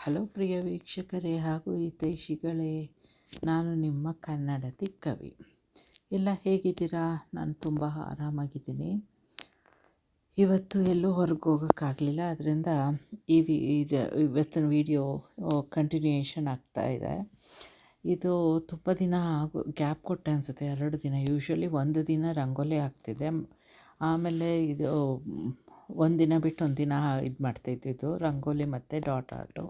Hello ಪ್ರಿಯ ವೀಕ್ಷಕರೇ ಹಾಗೂ ಹಿತೈಷಿಗಳೇ, ನಾನು ನಿಮ್ಮ ಕನ್ನಡತಿ ಕವಿ. ಎಲ್ಲ ಹೇಗಿದ್ದೀರಾ? ನಾನು ತುಂಬ ಆರಾಮಾಗಿದ್ದೀನಿ. ಇವತ್ತು ಎಲ್ಲೂ ಹೊರಗೆ ಹೋಗೋಕ್ಕಾಗಲಿಲ್ಲ, ಅದರಿಂದ ಇವತ್ತಿನ ವಿಡಿಯೋ ಕಂಟಿನ್ಯೂಯೇಷನ್ ಆಗ್ತಾಯಿದೆ. ಇದು ತುಂಬ ದಿನ ಗ್ಯಾಪ್ ಕೊಟ್ಟೆ ಅನಿಸುತ್ತೆ, 2 ದಿನ. ಯೂಶ್ವಲಿ 1 ದಿನ ರಂಗೋಲಿ ಆಗ್ತಿದೆ, ಆಮೇಲೆ ಇದು 1 ದಿನ ಬಿಟ್ಟು 1 ದಿನ ಇದು ಮಾಡ್ತಾಯಿದ್ದಿದ್ದು ರಂಗೋಲಿ ಮತ್ತು ಡಾಟ್ ಆರ್ಟು.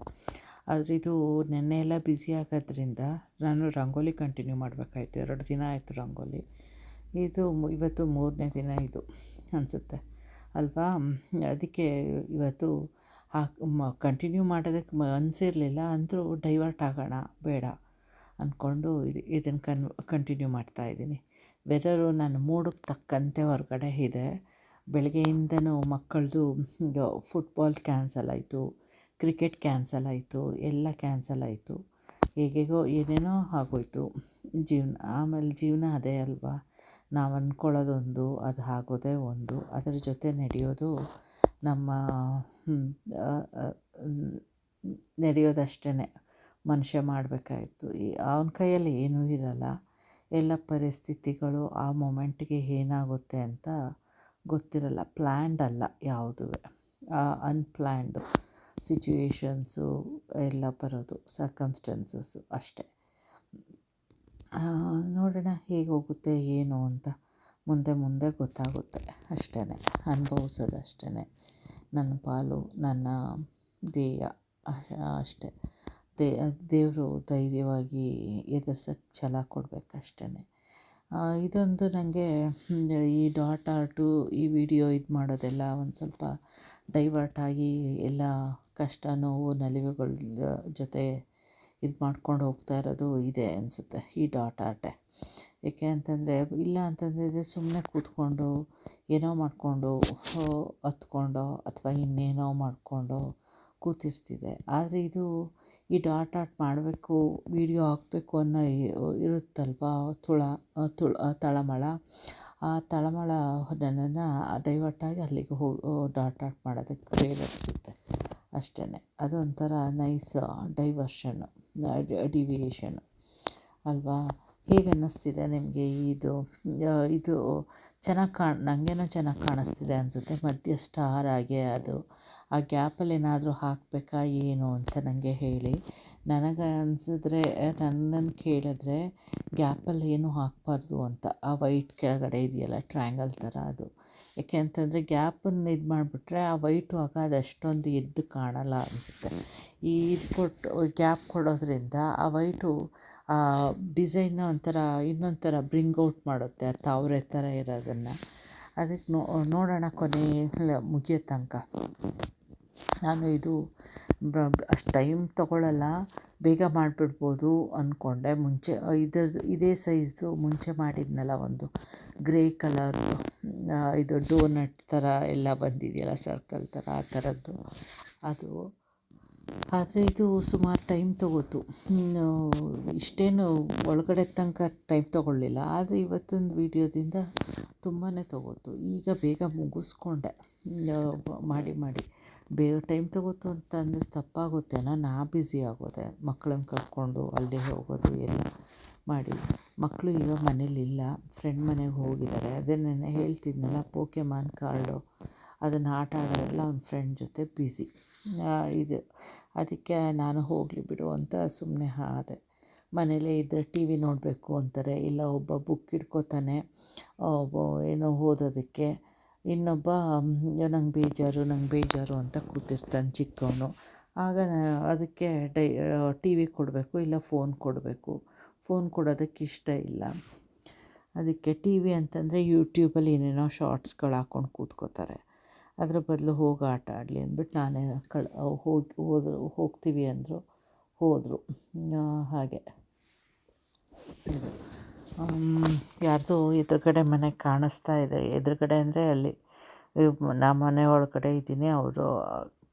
ಆದರೆ ಇದು ನೆನ್ನೆ ಎಲ್ಲ ಬ್ಯುಸಿ ಆಗೋದ್ರಿಂದ ನಾನು ರಂಗೋಲಿ ಕಂಟಿನ್ಯೂ ಮಾಡಬೇಕಾಯ್ತು. 2 ದಿನ ಆಯಿತು ರಂಗೋಲಿ. ಇವತ್ತು 3ನೇ ದಿನ ಇದು ಅನಿಸುತ್ತೆ ಅಲ್ವಾ. ಅದಕ್ಕೆ ಇವತ್ತು ಕಂಟಿನ್ಯೂ ಮಾಡೋದಕ್ಕೆ ಅನಿಸಿರಲಿಲ್ಲ, ಅಂದರೂ ಡೈವರ್ಟ್ ಆಗೋಣ ಬೇಡ ಅಂದ್ಕೊಂಡು ಇದನ್ನು ಕಂಟಿನ್ಯೂ ಮಾಡ್ತಾಯಿದ್ದೀನಿ. ವೆದರು ನನ್ನ ಮೂಡಿಗೆ ತಕ್ಕಂತೆ ಹೊರಗಡೆ ಇದೆ. ಬೆಳಗ್ಗೆಯಿಂದನೂ ಮಕ್ಕಳದು ಫುಟ್ಬಾಲ್ ಕ್ಯಾನ್ಸಲ್ ಆಯಿತು, ಕ್ರಿಕೆಟ್ ಕ್ಯಾನ್ಸಲ್ ಆಯಿತು, ಎಲ್ಲ ಕ್ಯಾನ್ಸಲ್ ಆಯಿತು. ಹೇಗೇಗೋ ಏನೇನೋ ಆಗೋಯ್ತು ಜೀವನ. ಆಮೇಲೆ ಜೀವನ ಅದೇ ಅಲ್ವಾ, ನಾವು ಅಂದ್ಕೊಳ್ಳೋದೊಂದು, ಅದು ಆಗೋದೇ ಒಂದು, ಅದರ ಜೊತೆ ನಡೆಯೋದು ನಮ್ಮ ನಡೆಯೋದಷ್ಟೇ ಮನುಷ್ಯ ಮಾಡಬೇಕಾಯ್ತು. ಅವನ ಕೈಯಲ್ಲಿ ಏನೂ ಇರಲ್ಲ. ಎಲ್ಲ ಪರಿಸ್ಥಿತಿಗಳು ಆ ಮೊಮೆಂಟ್ಗೆ ಏನಾಗುತ್ತೆ ಅಂತ ಗೊತ್ತಿರಲ್ಲ. ಪ್ಲ್ಯಾಂಡ್ ಅಲ್ಲ ಯಾವುದೂ, ಅನ್ಪ್ಲ್ಯಾಂಡು ಸಿಚುವೇಶನ್ಸು ಎಲ್ಲ ಬರೋದು, ಸರ್ಕಮ್ಸ್ಟೆನ್ಸಸ್ಸು ಅಷ್ಟೇ. ನೋಡೋಣ ಹೇಗೆ ಹೋಗುತ್ತೆ ಏನು ಅಂತ. ಮುಂದೆ ಗೊತ್ತಾಗುತ್ತೆ ಅಷ್ಟೇ, ಅನುಭವಿಸೋದಷ್ಟೇ ನನ್ನ ಪಾಲು, ನನ್ನ ಧ್ಯೇಯ ಅಷ್ಟೇ. ದೇವರು ಧೈರ್ಯವಾಗಿ ಎದುರ್ಸೋಕ್ಕೆ ಛಲ ಕೊಡಬೇಕಷ್ಟೇ. ಇದೊಂದು ನನಗೆ ಈ ಡಾಟ್ ಆರ್ಟು, ಈ ವಿಡಿಯೋ ಇದು ಮಾಡೋದೆಲ್ಲ ಒಂದು ಸ್ವಲ್ಪ ಡೈವರ್ಟ್ ಆಗಿ ಎಲ್ಲ ಕಷ್ಟ ನೋವು ನಲಿವುಗಳ ಜೊತೆ ಇದು ಮಾಡ್ಕೊಂಡು ಹೋಗ್ತಾ ಇರೋದು ಇದೆ ಅನಿಸುತ್ತೆ ಈ ಡಾಟ್ ಆರ್ಟೇ. ಏಕೆ ಅಂತಂದರೆ, ಇಲ್ಲ ಅಂತಂದರೆ ಸುಮ್ಮನೆ ಕೂತ್ಕೊಂಡು ಏನೋ ಮಾಡಿಕೊಂಡು ಹತ್ಕೊಂಡೋ ಅಥವಾ ಇನ್ನೇನೋ ಮಾಡಿಕೊಂಡು ಕೂತಿರ್ತಿದೆ. ಆದರೆ ಈ ಡಾಟ್ ಆರ್ಟ್ ಮಾಡಬೇಕು, ವಿಡಿಯೋ ಹಾಕಬೇಕು ಅನ್ನೋ ಇರುತ್ತಲ್ವ ತಳಮಳ. ಆ ತಳಮಳ ನನ್ನನ್ನು ಡೈವರ್ಟಾಗಿ ಅಲ್ಲಿಗೆ ಡಾಟ್ ಆರ್ಟ್ ಮಾಡೋದಕ್ಕೆ ಪ್ರೇರೇಪಿಸುತ್ತೆ ಅಷ್ಟೇ. ಅದೊಂಥರ ನೈಸ್ ಡೈವರ್ಷನ್ನು, ಡಿವಿಯೇಷನ್ನು ಅಲ್ವಾ. ಹೇಗೆ ಅನ್ನಿಸ್ತಿದೆ ನಿಮಗೆ ಇದು ಚೆನ್ನಾಗಿ ನನಗೇನೋ ಚೆನ್ನಾಗಿ ಕಾಣಿಸ್ತಿದೆ ಅನಿಸುತ್ತೆ. ಮಧ್ಯ ಸ್ಟಾರ್ ಆಗಿ ಅದು ಆ ಗ್ಯಾಪಲ್ಲಿ ಏನಾದರೂ ಹಾಕಬೇಕಾ ಏನು ಅಂತ ನನಗೆ ಹೇಳಿ. ನನಗೆ ಅನಿಸಿದ್ರೆ, ನನ್ನನ್ನು ಕೇಳಿದ್ರೆ ಗ್ಯಾಪಲ್ಲಿ ಏನೂ ಹಾಕಬಾರ್ದು ಅಂತ. ಆ ವೈಟ್ ಕೆಳಗಡೆ ಇದೆಯಲ್ಲ ಟ್ರ್ಯಾಂಗಲ್ ಥರ, ಅದು. ಏಕೆ ಅಂತಂದರೆ ಗ್ಯಾಪನ್ನು ಇದು ಮಾಡಿಬಿಟ್ರೆ ಆ ವೈಟು ಆಗ ಅದು ಅಷ್ಟೊಂದು ಎದ್ದು ಕಾಣಲ್ಲ ಅನಿಸುತ್ತೆ. ಗ್ಯಾಪ್ ಕೊಡೋದ್ರಿಂದ ಆ ವೈಟು ಆ ಡಿಸೈನ್ನ ಇನ್ನೊಂದು ಥರ ಬ್ರಿಂಗ್ ಔಟ್ ಮಾಡುತ್ತೆ, ಆ ತಾವರೆ ಥರ ಇರೋದನ್ನು. ಅದಕ್ಕೆ ನೋಡೋಣ ಕೊನೆ ಮುಗಿಯೋ ತನಕ. ನಾನು ಅಷ್ಟು ಟೈಮ್ ತೊಗೊಳ್ಳಲ್ಲ, ಬೇಗ ಮಾಡಿಬಿಡ್ಬೋದು ಅಂದ್ಕೊಂಡೆ. ಮುಂಚೆ ಇದೇ ಸೈಜ್ದು ಮುಂಚೆ ಮಾಡಿದ್ನಲ್ಲ, ಒಂದು ಗ್ರೇ ಕಲರ್ದು, ಇದು ಡೋನಟ್ ಥರ ಎಲ್ಲ ಬಂದಿದೆಯಲ್ಲ, ಸರ್ಕಲ್ ಥರ, ಆ ಥರದ್ದು ಅದು. ಆದರೆ ಇದು ಸುಮಾರು ಟೈಮ್ ತೊಗೋತು. ಇಷ್ಟೇನು ಒಳಗಡೆ ತನಕ ಟೈಮ್ ತೊಗೊಳ್ಳಿಲ್ಲ, ಆದರೆ ಇವತ್ತೊಂದು ವೀಡಿಯೋದಿಂದ ತುಂಬಾ ತೊಗೋತು. ಈಗ ಬೇಗ ಮುಗಿಸ್ಕೊಂಡೆ ಮಾಡಿ. ಬೇಗ ಟೈಮ್ ತೊಗೋತು ಅಂತಂದರೆ ತಪ್ಪಾಗುತ್ತೇನೋ, ನಾ ಬ್ಯುಸಿ ಆಗೋದೆ ಮಕ್ಕಳನ್ನ ಕರ್ಕೊಂಡು ಅಲ್ಲಿ ಹೋಗೋದು ಎಲ್ಲ ಮಾಡಿ. ಮಕ್ಕಳು ಈಗ ಮನೇಲಿಲ್ಲ, ಫ್ರೆಂಡ್ ಮನೆಗೆ ಹೋಗಿದ್ದಾರೆ. ಅದೇ ನೆನ್ನೆ ಹೇಳ್ತಿದ್ನಲ್ಲ, ಪೋಕೆಮಾನ್ ಕಾರ್ಡು ಅದನ್ನು ಆಟ ಆಡೋರೆಲ್ಲ ಅವ್ನ ಫ್ರೆಂಡ್ ಜೊತೆ ಬ್ಯುಸಿ. ಅದಕ್ಕೆ ನಾನು ಹೋಗಲಿ ಬಿಡು ಅಂತ ಸುಮ್ಮನೆ ಆದೆ. ಮನೇಲೇ ಇದ್ದರೆ ಟಿ ವಿ ನೋಡಬೇಕು ಅಂತಾರೆ, ಇಲ್ಲ ಒಬ್ಬ ಬುಕ್ ಹಿಡ್ಕೋತಾನೆ ಏನೋ ಓದೋದಕ್ಕೆ, ಇನ್ನೊಬ್ಬ ನಂಗೆ ಬೇಜಾರು ಅಂತ ಕೂತಿರ್ತಾನೆ ಚಿಕ್ಕವನು. ಆಗ ಅದಕ್ಕೆ ಟಿ ವಿ ಕೊಡಬೇಕು, ಇಲ್ಲ ಫೋನ್ ಕೊಡಬೇಕು. ಫೋನ್ ಕೊಡೋದಕ್ಕೆ ಇಷ್ಟ ಇಲ್ಲ. ಅದಕ್ಕೆ ಟಿ ವಿ ಅಂತಂದರೆ ಯೂಟ್ಯೂಬಲ್ಲಿ ಏನೇನೋ ಶಾರ್ಟ್ಸ್ಗಳು ಹಾಕ್ಕೊಂಡು ಕೂತ್ಕೋತಾರೆ. ಅದ್ರ ಬದಲು ಹೋಗಿ ಆಟ ಆಡಲಿ ಅಂದ್ಬಿಟ್ಟು ನಾನೇ ಹೋಗ್ತೀವಿ ಅಂದರು, ಹೋದರು. ಹಾಗೆ ಯಾರ್ದು ಎದುರುಗಡೆ ಮನೆ ಕಾಣಿಸ್ತಾ ಇದೆ. ಎದುರುಗಡೆ ಅಂದರೆ ಅಲ್ಲಿ ನಾ ಮನೆ ಒಳಗಡೆ ಇದ್ದೀನಿ, ಅವರು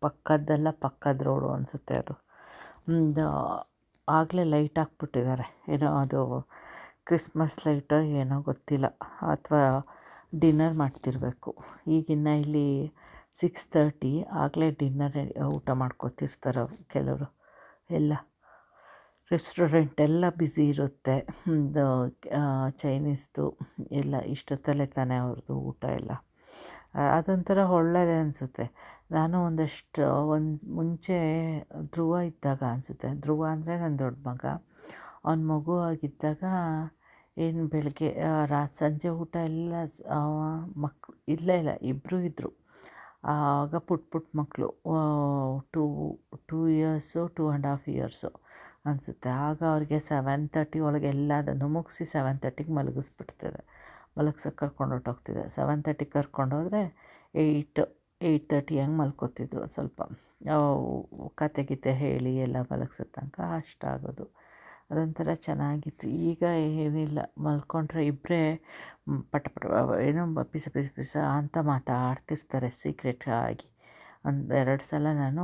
ಪಕ್ಕದ ರೋಡು ಅನಿಸುತ್ತೆ ಅದು. ಆಗಲೇ ಲೈಟ್ ಹಾಕ್ಬಿಟ್ಟಿದ್ದಾರೆ, ಏನೋ ಅದು ಕ್ರಿಸ್ಮಸ್ ಲೈಟೋ ಏನೋ ಗೊತ್ತಿಲ್ಲ, ಅಥವಾ ಡಿನ್ನರ್ ಮಾಡ್ತಿರಬೇಕು. ಈಗಿನ್ನು ಇಲ್ಲಿ 6:30, ಆಗಲೇ ಊಟ ಮಾಡ್ಕೊತಿರ್ತಾರೆ ಕೆಲವರು. ಎಲ್ಲ ರೆಸ್ಟೋರೆಂಟ್ ಎಲ್ಲ ಬ್ಯುಸಿ ಇರುತ್ತೆ. ಚೈನೀಸ್ದು ಎಲ್ಲ ಇಷ್ಟೊತ್ತಲ್ಲೇ ತಾನೇ ಅವ್ರದ್ದು ಊಟ ಎಲ್ಲ. ಅದೊಂಥರ ಒಳ್ಳೆಯದೇ ಅನಿಸುತ್ತೆ. ನಾನು ಮುಂಚೆ ಧ್ರುವ ಇದ್ದಾಗ ಅನಿಸುತ್ತೆ, ಧ್ರುವ ಅಂದರೆ ನನ್ನ ದೊಡ್ಡ ಮಗ, ಅವನ ಮಗು ಆಗಿದ್ದಾಗ ಏನು ಬೆಳಗ್ಗೆ ಸಂಜೆ ಊಟ ಎಲ್ಲ ಮಕ್ಕಳು ಇಲ್ಲ ಇಬ್ಬರು ಇದ್ದರು. ಆಗ ಪುಟ್ಟ ಮಕ್ಕಳು, ಟೂ ಇಯರ್ಸು 2.5 ಇಯರ್ಸು ಅನಿಸುತ್ತೆ. ಆಗ ಅವ್ರಿಗೆ 7:30 ಒಳಗೆ ಎಲ್ಲದನ್ನು ಮುಗಿಸಿ 7:30ಗೆ ಮಲಗ್ಸೋಕ್ಕೆ ಕರ್ಕೊಂಡು ಹೊರ್ಟೋಗ್ತಿದ್ದೆ. 7:30 ಕರ್ಕೊಂಡೋದ್ರೆ 8:30 ಹಂಗೆ ಮಲ್ಕೋತಿದ್ರು. ಸ್ವಲ್ಪ ಕತೆ ಗಿತೆ ಹೇಳಿ ಎಲ್ಲ ಮಲಗ್ಸೋ ತನಕ ಅಷ್ಟಾಗೋದು. ಅದೊಂಥರ ಚೆನ್ನಾಗಿತ್ತು. ಈಗ ಏನಿಲ್ಲ, ಮಲ್ಕೊಂಡ್ರೆ ಇಬ್ಬರೇ ಪಟ ಏನೋ ಪಿಸ ಅಂತ ಮಾತಾಡ್ತಿರ್ತಾರೆ ಸೀಕ್ರೆಟ್ ಆಗಿ. 1-2 ಸಲ ನಾನು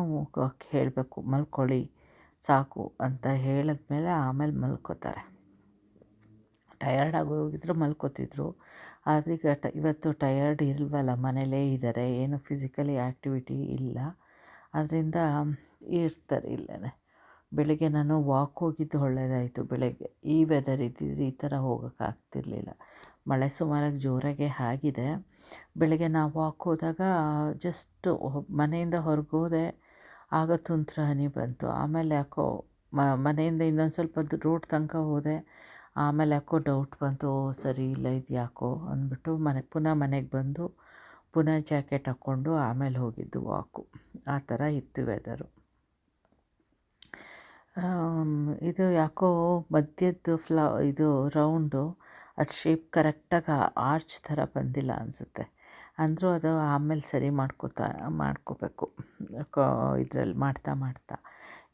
ಹೇಳಬೇಕು ಮಲ್ಕೊಳ್ಳಿ ಸಾಕು ಅಂತ ಹೇಳಿದ್ಮೇಲೆ ಆಮೇಲೆ ಮಲ್ಕೋತಾರೆ. ಟಯರ್ಡ್ ಆಗೋಗಿದ್ರು ಮಲ್ಕೋತಿದ್ರು. ಆದರೆ ಈಗ ಇವತ್ತು ಟಯರ್ಡ್ ಇಲ್ವಲ್ಲ, ಮನೇಲೇ ಇದ್ದಾರೆ, ಏನು ಫಿಸಿಕಲಿ ಆ್ಯಕ್ಟಿವಿಟಿ ಇಲ್ಲ, ಅದರಿಂದ ಇರ್ತಾರೆ ಇಲ್ಲೇ. ಬೆಳಗ್ಗೆ ನಾನು ವಾಕ್ ಹೋಗಿದ್ದು ಒಳ್ಳೆಯದಾಯಿತು. ಬೆಳಗ್ಗೆ ಈ ವೆದರ್ ಇದ್ದಿದ್ರೆ ಈ ಥರ ಹೋಗೋಕ್ಕಾಗ್ತಿರ್ಲಿಲ್ಲ. ಮಳೆ ಸುಮಾರಾಗಿ ಜೋರಾಗೆ ಆಗಿದೆ. ಬೆಳಗ್ಗೆ ನಾವು ವಾಕ್ ಹೋದಾಗ ಜಸ್ಟು ಮನೆಯಿಂದ ಹೊರಗೋದೆ, ಆಗ ತುಂತುರು ಹನಿ ಬಂತು. ಆಮೇಲೆ ಯಾಕೋ ಮನೆಯಿಂದ ಇನ್ನೊಂದು ಸ್ವಲ್ಪ ರೋಡ್ ತನಕ ಹೋದೆ. ಆಮೇಲೆ ಯಾಕೋ ಡೌಟ್ ಬಂತು, ಸರಿ ಇಲ್ಲ ಇದು ಯಾಕೋ ಅಂದ್ಬಿಟ್ಟು ಪುನಃ ಮನೆಗೆ ಬಂದು ಪುನಃ ಜಾಕೆಟ್ ಹಾಕ್ಕೊಂಡು ಆಮೇಲೆ ಹೋಗಿದ್ದು ವಾಕು. ಆ ಥರ ಇತ್ತು ವೆದರು. ಇದು ಯಾಕೋ ಮಧ್ಯದ್ದು ಇದು ರೌಂಡು ಅದು ಶೇಪ್ ಕರೆಕ್ಟಾಗಿ ಆರ್ಚ್ ಥರ ಬಂದಿಲ್ಲ ಅನಿಸುತ್ತೆ. ಅಂದರೂ ಅದು ಆಮೇಲೆ ಸರಿ ಮಾಡ್ಕೋಬೇಕು ಇದರಲ್ಲಿ ಮಾಡ್ತಾ.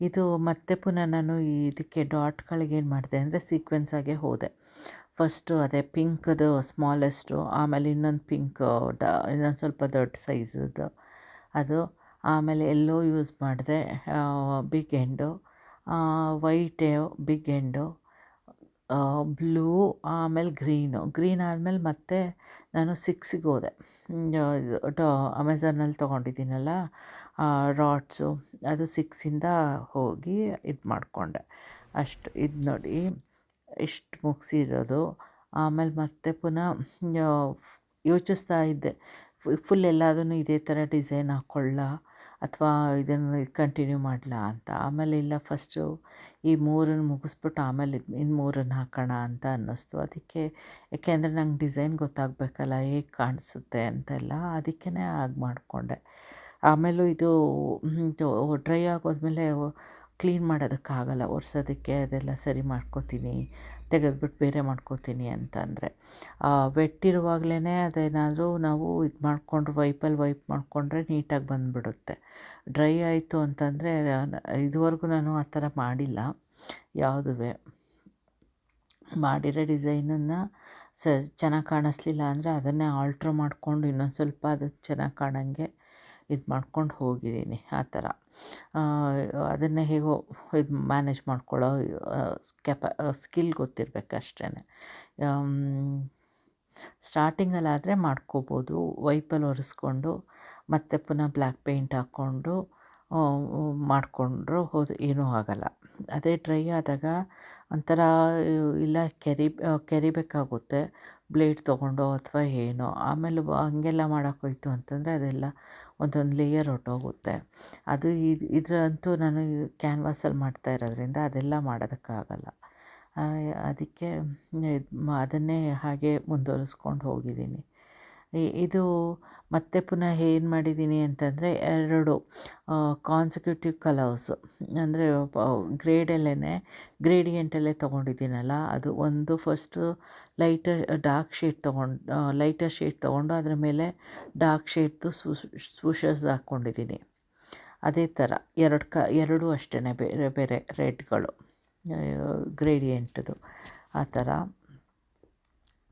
ಇದು ಮತ್ತೆ ಪುನಃ ನಾನು ಇದಕ್ಕೆ ಡಾಟ್ಗಳಿಗೇನು ಮಾಡಿದೆ ಅಂದರೆ ಸೀಕ್ವೆನ್ಸಾಗೆ ಹೋದೆ. ಫಸ್ಟು ಅದೇ ಪಿಂಕದು ಸ್ಮಾಲೆಸ್ಟು, ಆಮೇಲೆ ಇನ್ನೊಂದು ಪಿಂಕ್ ಇನ್ನೊಂದು ಸ್ವಲ್ಪ ದೊಡ್ಡ ಸೈಜದ್ದು ಅದು, ಆಮೇಲೆ ಎಲ್ಲೋ ಯೂಸ್ ಮಾಡಿದೆ, big and, white big and, blue, ಆಮೇಲೆ ಗ್ರೀನ್ ಆದಮೇಲೆ ಮತ್ತೆ ನಾನು 6ಗೆ ಹೋದೆ. ಅಮೆಝಾನಲ್ಲಿ ತೊಗೊಂಡಿದ್ದೀನಲ್ಲ ರಾಡ್ಸು, ಅದು 6ಇಂದ ಹೋಗಿ ಇದು ಮಾಡಿಕೊಂಡೆ. ಅಷ್ಟು ಇದು ನೋಡಿ ಇಷ್ಟು ಮುಗಿಸಿರೋದು. ಆಮೇಲೆ ಮತ್ತೆ ಪುನಃ ಯೋಚಿಸ್ತಾ ಇದ್ದೆ, ಫುಲ್ ಎಲ್ಲದನ್ನು ಇದೇ ಥರ ಡಿಸೈನ್ ಹಾಕ್ಕೊಳ್ಳ ಅಥವಾ ಇದನ್ನು ಕಂಟಿನ್ಯೂ ಮಾಡಲಾ ಅಂತ. ಆಮೇಲೆ ಇಲ್ಲ, ಫಸ್ಟು ಈ 3 ಮುಗಿಸ್ಬಿಟ್ಟು ಆಮೇಲೆ ಇನ್ನು 3 ಹಾಕೋಣ ಅಂತ ಅನ್ನಿಸ್ತು. ಅದಕ್ಕೆ ಯಾಕೆಂದರೆ ನಂಗೆ ಡಿಸೈನ್ ಗೊತ್ತಾಗಬೇಕಲ್ಲ ಹೇಗೆ ಕಾಣಿಸುತ್ತೆ ಅಂತೆಲ್ಲ, ಅದಕ್ಕೇ ಹಾಗೆ ಮಾಡಿಕೊಂಡೆ. ಆಮೇಲೂ ಇದು ಡ್ರೈ ಆಗೋದ್ಮೇಲೆ ಕ್ಲೀನ್ ಮಾಡೋದಕ್ಕಾಗಲ್ಲ, ಒರೆಸೋದಕ್ಕೆ ಅದೆಲ್ಲ ಸರಿ ಮಾಡ್ಕೋತೀನಿ, ತೆಗೆದ್ಬಿಟ್ಟು ಬೇರೆ ಮಾಡ್ಕೋತೀನಿ ಅಂತಂದರೆ. ವೆಟ್ ಇರುವಾಗಲೇ ಅದೇನಾದರೂ ನಾವು ಇದು ಮಾಡಿಕೊಂಡ್ರೆ ವೈಪ್ ಮಾಡಿಕೊಂಡ್ರೆ ನೀಟಾಗಿ ಬಂದುಬಿಡುತ್ತೆ. ಡ್ರೈ ಆಯಿತು ಅಂತಂದರೆ ಇದುವರೆಗೂ ನಾನು ಆ ಥರ ಮಾಡಿಲ್ಲ ಯಾವುದೂ. ಮಾಡಿರೋ ಡಿಸೈನನ್ನು ಚೆನ್ನಾಗಿ ಕಾಣಿಸ್ಲಿಲ್ಲ ಅಂದರೆ ಅದನ್ನೇ ಆಲ್ಟ್ರ್ ಮಾಡಿಕೊಂಡು ಇನ್ನೊಂದು ಸ್ವಲ್ಪ ಅದಕ್ಕೆ ಚೆನ್ನಾಗಿ ಕಾಣೋಂಗೆ ಇದು ಮಾಡ್ಕೊಂಡು ಹೋಗಿದ್ದೀನಿ. ಆ ಥರ ಅದನ್ನು ಹೇಗೋ ಇದು ಮ್ಯಾನೇಜ್ ಮಾಡ್ಕೊಳ್ಳೋ ಸ್ಕಿಲ್ ಗೊತ್ತಿರಬೇಕು ಅಷ್ಟೇ. ಸ್ಟಾರ್ಟಿಂಗಲ್ಲಾದರೆ ಮಾಡ್ಕೋಬೋದು, ವೈಪಲ್ಲಿ ಒರೆಸ್ಕೊಂಡು ಮತ್ತೆ ಪುನಃ ಬ್ಲ್ಯಾಕ್ ಪೇಂಟ್ ಹಾಕ್ಕೊಂಡು ಮಾಡಿಕೊಂಡ್ರು ಏನೂ ಆಗೋಲ್ಲ. ಅದೇ ಡ್ರೈ ಆದಾಗ ಒಂಥರ ಇಲ್ಲ ಕೆರಿಬೇಕಾಗುತ್ತೆ ಬ್ಲೇಡ್ ತೊಗೊಂಡೋ ಅಥವಾ ಏನೋ. ಆಮೇಲೆ ಹಂಗೆಲ್ಲ ಮಾಡೋಕ್ಕೋಯ್ತು ಅಂತಂದರೆ ಅದೆಲ್ಲ ಒಂದೊಂದು ಲೇಯರ್ ಹೊರ್ಟೋಗುತ್ತೆ. ಅದು ಇದ್ರಂತೂ ನಾನು ಕ್ಯಾನ್ವಾಸಲ್ಲಿ ಮಾಡ್ತಾ ಇರೋದ್ರಿಂದ ಅದೆಲ್ಲ ಮಾಡೋದಕ್ಕಾಗಲ್ಲ. ಅದಕ್ಕೆ ಅದನ್ನೇ ಹಾಗೆ ಮುಂದುವರಿಸ್ಕೊಂಡು ಹೋಗಿದ್ದೀನಿ. ಇದು ಮತ್ತೆ ಪುನಃ ಏನು ಮಾಡಿದ್ದೀನಿ ಅಂತಂದರೆ 2 ಕಾನ್ಸಿಕ್ಯೂಟಿವ್ ಕಲರ್ಸು, ಅಂದರೆ ಗ್ರೇಡಿಯೆಂಟಲ್ಲೇ ತೊಗೊಂಡಿದ್ದೀನಲ್ಲ ಅದು. ಒಂದು ಫಸ್ಟು ಲೈಟರ್ ಶೇಡ್ ತೊಗೊಂಡು ಅದರ ಮೇಲೆ ಡಾರ್ಕ್ ಶೇಡ್ದು ಸ್ವೂಷಸ್ ಹಾಕ್ಕೊಂಡಿದ್ದೀನಿ. ಅದೇ ಥರ 2 ಅಷ್ಟೇ ಬೇರೆ ಬೇರೆ ರೆಡ್ಗಳು ಗ್ರೇಡಿಯೆಂಟ್ದು ಆ ಥರ.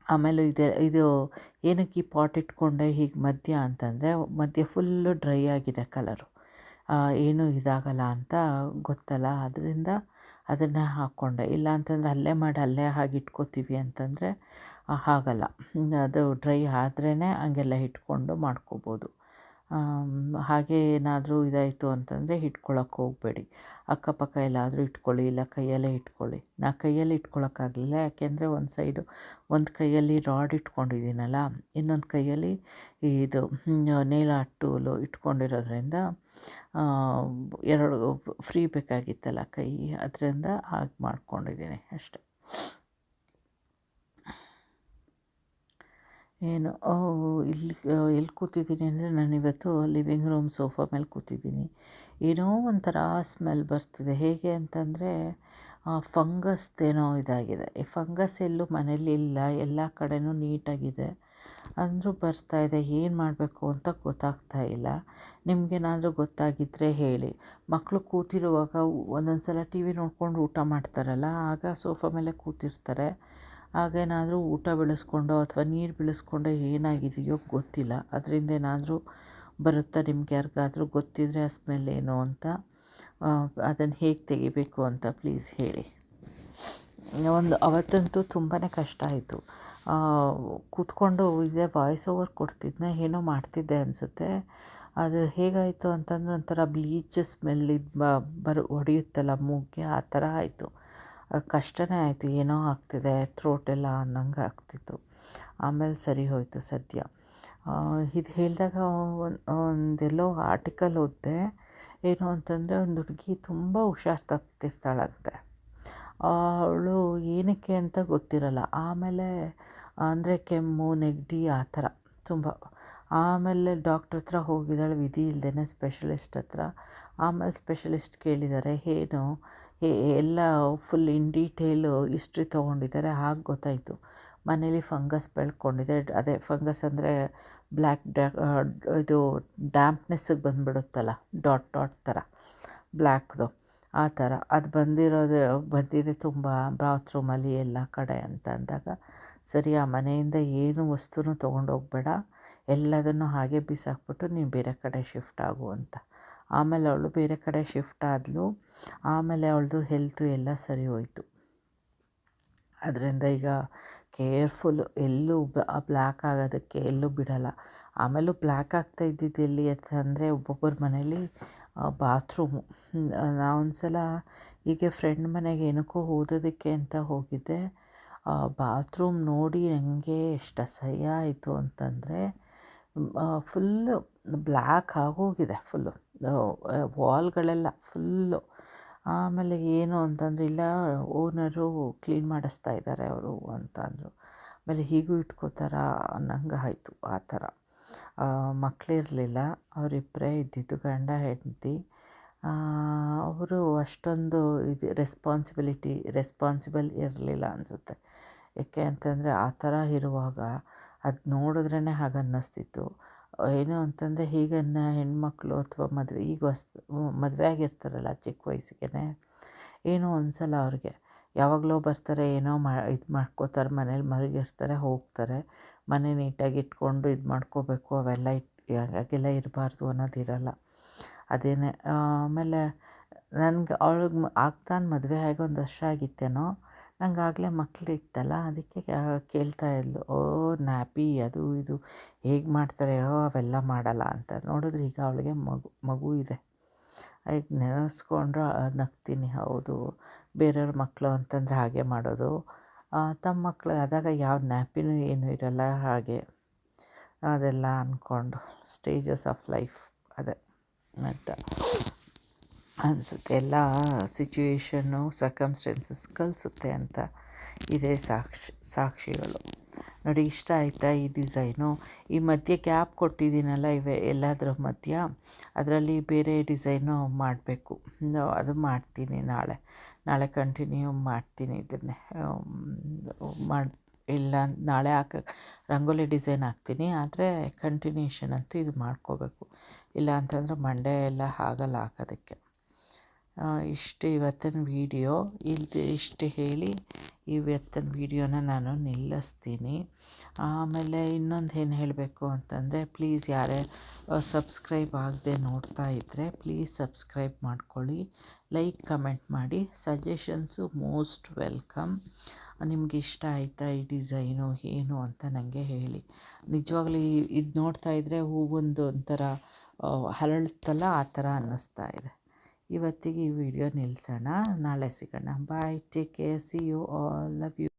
ಆಮೇಲೆ ಇದು ಏನಕ್ಕೆ ಈ ಪಾಟ್ ಇಟ್ಕೊಂಡೆ ಹೀಗೆ ಮಧ್ಯ ಅಂತಂದರೆ, ಮಧ್ಯ ಫುಲ್ಲು ಡ್ರೈ ಆಗಿದೆ ಕಲರು, ಏನೂ ಇದಾಗಲ್ಲ ಅಂತ ಗೊತ್ತಲ್ಲ, ಅದರಿಂದ ಅದನ್ನು ಹಾಕ್ಕೊಂಡೆ. ಇಲ್ಲ ಅಂತಂದರೆ ಅಲ್ಲೇ ಹಾಗೆ ಇಟ್ಕೋತೀವಿ ಅಂತಂದರೆ ಆಗಲ್ಲ. ಅದು ಡ್ರೈ ಆದ್ರೇ ಹಂಗೆಲ್ಲ ಇಟ್ಕೊಂಡು ಮಾಡ್ಕೋಬೋದು. ಹಾಗೆ ಏನಾದರೂ ಇದಾಯಿತು ಅಂತಂದರೆ ಇಟ್ಕೊಳಕ್ಕೆ ಹೋಗಬೇಡಿ. ಅಕ್ಕಪಕ್ಕ ಎಲ್ಲಾದರೂ ಇಟ್ಕೊಳ್ಳಿ, ಇಲ್ಲ ಕೈಯಲ್ಲೇ ಇಟ್ಕೊಳ್ಳಿ. ನಾ ಕೈಯಲ್ಲಿ ಇಟ್ಕೊಳಕ್ಕಾಗಲಿಲ್ಲ, ಯಾಕೆಂದರೆ ಒಂದು ಕೈಯಲ್ಲಿ ರಾಡ್ ಇಟ್ಕೊಂಡಿದ್ದೀನಲ್ಲ, ಇನ್ನೊಂದು ಕೈಯಲ್ಲಿ ಇದು ನೇಲ್ ಆರ್ಟ್ ಟೂಲು ಇಟ್ಕೊಂಡಿರೋದ್ರಿಂದ ಎರಡು ಫ್ರೀ ಬೇಕಾಗಿತ್ತಲ್ಲ ಕೈ, ಅದರಿಂದ ಹಾಗೆ ಮಾಡ್ಕೊಂಡಿದ್ದೀನಿ ಅಷ್ಟೆ. ಏನು ಎಲ್ಲಿ ಕೂತಿದ್ದೀನಿ ಅಂದರೆ, ನಾನಿವತ್ತು ಲಿವಿಂಗ್ ರೂಮ್ ಸೋಫಾ ಮೇಲೆ ಕೂತಿದ್ದೀನಿ. ಏನೋ ಒಂಥರ ಸ್ಮೆಲ್ ಬರ್ತಿದೆ. ಹೇಗೆ ಅಂತಂದರೆ ಫಂಗಸ್ದೇನೋ ಇದಾಗಿದೆ. ಈ ಫಂಗಸ್ ಎಲ್ಲೂ ಮನೇಲಿ ಇಲ್ಲ, ಎಲ್ಲ ಕಡೆನೂ ನೀಟಾಗಿದೆ, ಅಂದರೂ ಬರ್ತಾಯಿದೆ. ಏನು ಮಾಡಬೇಕು ಅಂತ ಗೊತ್ತಾಗ್ತಾ ಇಲ್ಲ. ನಿಮಗೇನಾದರೂ ಗೊತ್ತಾಗಿದ್ದರೆ ಹೇಳಿ. ಮಕ್ಕಳು ಕೂತಿರುವಾಗ ಒಂದೊಂದು ಸಲ ಟಿ ವಿ ನೋಡ್ಕೊಂಡು ಊಟ ಮಾಡ್ತಾರಲ್ಲ, ಆಗ ಸೋಫಾ ಮೇಲೆ ಕೂತಿರ್ತಾರೆ. ಆಗೇನಾದರೂ ಊಟ ಬೀಳಿಸ್ಕೊಂಡೋ ಅಥವಾ ನೀರು ಬೀಳಿಸ್ಕೊಂಡೋ ಏನಾಗಿದೆಯೋ ಗೊತ್ತಿಲ್ಲ. ಅದರಿಂದ ಏನಾದರೂ ಬರುತ್ತಾ? ನಿಮ್ಗೆ ಯಾರಿಗಾದ್ರೂ ಗೊತ್ತಿದ್ದರೆ ಆ ಸ್ಮೆಲ್ ಏನು ಅಂತ, ಅದನ್ನು ಹೇಗೆ ತೆಗಿಬೇಕು ಅಂತ ಪ್ಲೀಸ್ ಹೇಳಿ. ಅವತ್ತಂತೂ ತುಂಬಾ ಕಷ್ಟ ಆಯಿತು. ಕೂತ್ಕೊಂಡು ಇದೇ ವಾಯ್ಸ್ ಓವರ್ ಕೊಡ್ತಿದ್ದೆ, ಏನೋ ಮಾಡ್ತಿದ್ದೆ ಅನಿಸುತ್ತೆ. ಅದು ಹೇಗಾಯಿತು ಅಂತಂದ್ರೆ ಒಂಥರ ಬ್ಲೀಚ್ ಸ್ಮೆಲ್ ಹೊಡೆಯುತ್ತಲ್ಲ ಮೂಗಿಗೆ, ಆ ಥರ ಆಯಿತು. ಕಷ್ಟನೇ ಆಯಿತು. ಏನೋ ಆಗ್ತಿದೆ ಥ್ರೋಟೆಲ್ಲ ಅನ್ನಂಗೆ ಆಗ್ತಿತ್ತು. ಆಮೇಲೆ ಸರಿ ಹೋಯಿತು ಸದ್ಯ. ಇದು ಹೇಳಿದಾಗ ಒಂದೆಲ್ಲೋ ಆರ್ಟಿಕಲ್ ಓದಿದೆ. ಏನು ಅಂತಂದರೆ, ಒಂದು ಹುಡುಗಿ ತುಂಬ ಹುಷಾರು ತಪ್ತಿರ್ತಾಳಂತೆ. ಅವಳು ಏನಕ್ಕೆ ಅಂತ ಗೊತ್ತಿರಲ್ಲ. ಆಮೇಲೆ ಅಂದರೆ ಕೆಮ್ಮು, ನೆಗಡಿ ಆ ಥರ ತುಂಬ. ಆಮೇಲೆ ಡಾಕ್ಟ್ರ್ ಹತ್ರ ಹೋಗಿದ್ದಾಳೆ, ವಿಧಿ ಇಲ್ಲದೇ ಸ್ಪೆಷಲಿಸ್ಟ್ ಹತ್ರ. ಆಮೇಲೆ ಸ್ಪೆಷಲಿಸ್ಟ್ ಕೇಳಿದ್ದಾರೆ, ಏನು ಎಲ್ಲ ಫುಲ್ ಇನ್ ಡೀಟೇಲು ಹಿಸ್ಟ್ರಿ ತೊಗೊಂಡಿದ್ದಾರೆ. ಹಾಗೆ ಗೊತ್ತಾಯಿತು ಮನೇಲಿ ಫಂಗಸ್ ಬೆಳ್ಕೊಂಡಿದೆ. ಅದೇ ಫಂಗಸ್ ಅಂದರೆ ಬ್ಲ್ಯಾಕ್ ಇದು ಡ್ಯಾಂಪ್ನೆಸ್ಸಿಗೆ ಬಂದುಬಿಡುತ್ತಲ್ಲ, ಡಾಟ್ ಥರ ಬ್ಲ್ಯಾಕ್ದು, ಆ ಥರ ಅದು ಬಂದಿದೆ ತುಂಬ ಬಾತ್ರೂಮಲ್ಲಿ ಎಲ್ಲ ಕಡೆ ಅಂತ ಅಂದಾಗ, ಸರಿ ಆ ಮನೆಯಿಂದ ಏನು ವಸ್ತುನೂ ತೊಗೊಂಡೋಗ್ಬೇಡ, ಎಲ್ಲದನ್ನು ಹಾಗೆ ಬಿಸಾಕ್ಬಿಟ್ಟು ನೀನು ಬೇರೆ ಕಡೆ ಶಿಫ್ಟ್ ಆಗು ಅಂತ. ಆಮೇಲೆ ಅವಳು ಬೇರೆ ಕಡೆ ಶಿಫ್ಟ್ ಆದಳು. ಆಮೇಲೆ ಅವಳದು ಹೆಲ್ತು ಎಲ್ಲ ಸರಿ ಹೋಯಿತು. ಅದರಿಂದ ಈಗ ಕೇರ್ಫುಲ್ಲು, ಎಲ್ಲೂ ಬ್ಲ್ಯಾಕ್ ಆಗೋದಕ್ಕೆ ಎಲ್ಲೂ ಬಿಡಲ್ಲ. ಆಮೇಲೂ ಬ್ಲ್ಯಾಕ್ ಆಗ್ತಾ ಇದ್ದಿದ್ದು ಎಲ್ಲಿ ಅಂತಂದರೆ, ಒಬ್ಬೊಬ್ಬರ ಮನೇಲಿ ಬಾತ್ರೂಮು. ನಾವೊಂದು ಸಲ ಹೀಗೆ ಫ್ರೆಂಡ್ ಮನೆಗೆ ಏನಕ್ಕೋ ಓದೋದಕ್ಕೆ ಅಂತ ಹೋಗಿದ್ದೆ. ಬಾತ್ರೂಮ್ ನೋಡಿ ನನಗೆ ಎಷ್ಟು ಅಸಹ್ಯ ಆಯಿತು ಅಂತಂದರೆ, ಫುಲ್ಲು ಬ್ಲ್ಯಾಕ್ ಆಗೋಗಿದೆ ಫುಲ್ಲು, ವಾಲ್ಗಳೆಲ್ಲ ಫುಲ್ಲು. ಆಮೇಲೆ ಏನು ಅಂತಂದರೆ, ಇಲ್ಲ ಓನರು ಕ್ಲೀನ್ ಮಾಡಿಸ್ತಾ ಇದ್ದಾರೆ ಅವರು ಅಂತ ಅಂದರು. ಆಮೇಲೆ ಹೀಗೂ ಇಟ್ಕೋತಾರ ಅನ್ನಂಗೆ ಆಯಿತು. ಆ ಥರ ಮಕ್ಕಳಿರಲಿಲ್ಲ, ಅವರಿಬ್ಬರೇ ಇದ್ದಿದ್ದು, ಗಂಡ ಹೆಂಡತಿ. ಅವರು ಅಷ್ಟೊಂದು ರೆಸ್ಪಾನ್ಸಿಬಲ್ ಇರಲಿಲ್ಲ ಅನಿಸುತ್ತೆ. ಏಕೆ ಅಂತಂದರೆ, ಆ ಥರ ಇರುವಾಗ ಅದು ನೋಡಿದ್ರೇ ಹಾಗೆ ಅನ್ನಿಸ್ತಿತ್ತು. ಏನು ಅಂತಂದರೆ, ಹೀಗನ್ನ ಹೆಣ್ಮಕ್ಳು ಅಥವಾ ಮದುವೆ ಆಗಿರ್ತಾರಲ್ಲ ಚಿಕ್ಕ ವಯಸ್ಸಿಗೆ, ಏನೋ ಒಂದು ಸಲ ಅವ್ರಿಗೆ ಯಾವಾಗಲೋ ಬರ್ತಾರೆ, ಏನೋ ಇದು ಮಾಡ್ಕೋತಾರೆ, ಮನೇಲಿ ಮಲಗಿರ್ತಾರೆ, ಹೋಗ್ತಾರೆ. ಮನೆ ನೀಟಾಗಿ ಇಟ್ಕೊಂಡು ಇದು ಮಾಡ್ಕೋಬೇಕು, ಅವೆಲ್ಲ ಹಾಗೆಲ್ಲ ಇರಬಾರ್ದು ಅನ್ನೋದಿರಲ್ಲ. ಅದೇನೇ. ಆಮೇಲೆ ಅವಳಿಗೆ ಆಗ್ತಾನೆ ಮದುವೆ ಆಗಿ 1 ವರ್ಷ ಆಗಿತ್ತೇನೋ, ನಂಗೆ ಆಗಲೇ ಮಕ್ಕಳಿತ್ತಲ್ಲ, ಅದಕ್ಕೆ ಕೇಳ್ತಾ ಇದ್ಲು, ನ್ಯಾಪಿ ಅದು ಇದು ಹೇಗೆ ಮಾಡ್ತಾರೆ, ಅವೆಲ್ಲ ಮಾಡಲ್ಲ ಅಂತ. ನೋಡಿದ್ರೆ ಈಗ ಅವಳಿಗೆ ಮಗು ಇದೆ. ಈಗ ನೆನೆಸ್ಕೊಂಡ್ರೆ ನಗ್ತೀನಿ. ಹೌದು, ಬೇರೆಯವ್ರ ಮಕ್ಕಳು ಅಂತಂದರೆ ಹಾಗೆ ಮಾಡೋದು. ತಮ್ಮ ಮಕ್ಕಳು ಆದಾಗ ಯಾವ ನ್ಯಾಪಿನೂ ಏನೂ ಇರಲ್ಲ. ಹಾಗೆ ಅದೆಲ್ಲ ಅಂದ್ಕೊಂಡು ಸ್ಟೇಜಸ್ ಆಫ್ ಲೈಫ್ ಅದೇ ಅಂತ ಅನಿಸುತ್ತೆ. ಎಲ್ಲ ಸಿಚುವೇಶನ್ನು, ಸರ್ಕಮ್ಸ್ಟೆನ್ಸಸ್ ಕಲಿಸುತ್ತೆ ಅಂತ ಇದೇ ಸಾಕ್ಷಿಗಳು. ನೋಡಿ, ಇಷ್ಟ ಆಯಿತಾ ಈ ಡಿಸೈನು? ಈ ಮಧ್ಯೆ ಗ್ಯಾಪ್ ಕೊಟ್ಟಿದ್ದೀನಲ್ಲ, ಎಲ್ಲದರ ಮಧ್ಯ, ಅದರಲ್ಲಿ ಬೇರೆ ಡಿಸೈನು ಮಾಡಬೇಕು. ಅದು ಮಾಡ್ತೀನಿ ನಾಳೆ ಕಂಟಿನ್ಯೂ ಮಾಡ್ತೀನಿ ಇದನ್ನೇ. ಇಲ್ಲ ನಾಳೆ ರಂಗೋಲಿ ಡಿಸೈನ್ ಹಾಕ್ತೀನಿ, ಆದರೆ ಕಂಟಿನ್ಯೂಷನ್ ಅಂತೂ ಇದು ಮಾಡ್ಕೋಬೇಕು. ಇಲ್ಲ ಅಂತಂದರೆ ಮಂಡೇ ಎಲ್ಲ ಆಗಲ್ಲ ಹಾಕೋದಕ್ಕೆ. ಇಷ್ಟು ಇವತ್ತಿನ ವೀಡಿಯೋ. ಇಷ್ಟು ಹೇಳಿ ಇವತ್ತಿನ ವೀಡಿಯೋನ ನಾನು ನಿಲ್ಲಿಸ್ತೀನಿ. ಆಮೇಲೆ ಇನ್ನೊಂದು ಏನು ಹೇಳಬೇಕು ಅಂತಂದರೆ, ಪ್ಲೀಸ್ ಯಾರೇ ಸಬ್ಸ್ಕ್ರೈಬ್ ಆಗದೆ ನೋಡ್ತಾ ಇದ್ದರೆ ಪ್ಲೀಸ್ ಸಬ್ಸ್ಕ್ರೈಬ್ ಮಾಡ್ಕೊಳ್ಳಿ, ಲೈಕ್ ಕಮೆಂಟ್ ಮಾಡಿ. Suggestions most welcome. ನಿಮ್ಗೆ ಇಷ್ಟ ಆಯಿತಾ ಈ ಡಿಸೈನು ಏನು ಅಂತ ನನಗೆ ಹೇಳಿ. ನಿಜವಾಗ್ಲೂ ಇದು ನೋಡ್ತಾ ಇದ್ದರೆ ಹೂವೊಂದು ಒಂಥರ ಹರಳುತ್ತಲ್ಲ ಆ ಥರ ಅನ್ನಿಸ್ತಾ ಇದೆ. ಇವತ್ತಿಗೆ ಈ ವಿಡಿಯೋ ನಿಲ್ಲಿಸೋಣ, ನಾಳೆ ಸಿಗೋಣ. Bye, take care, see you all, love you.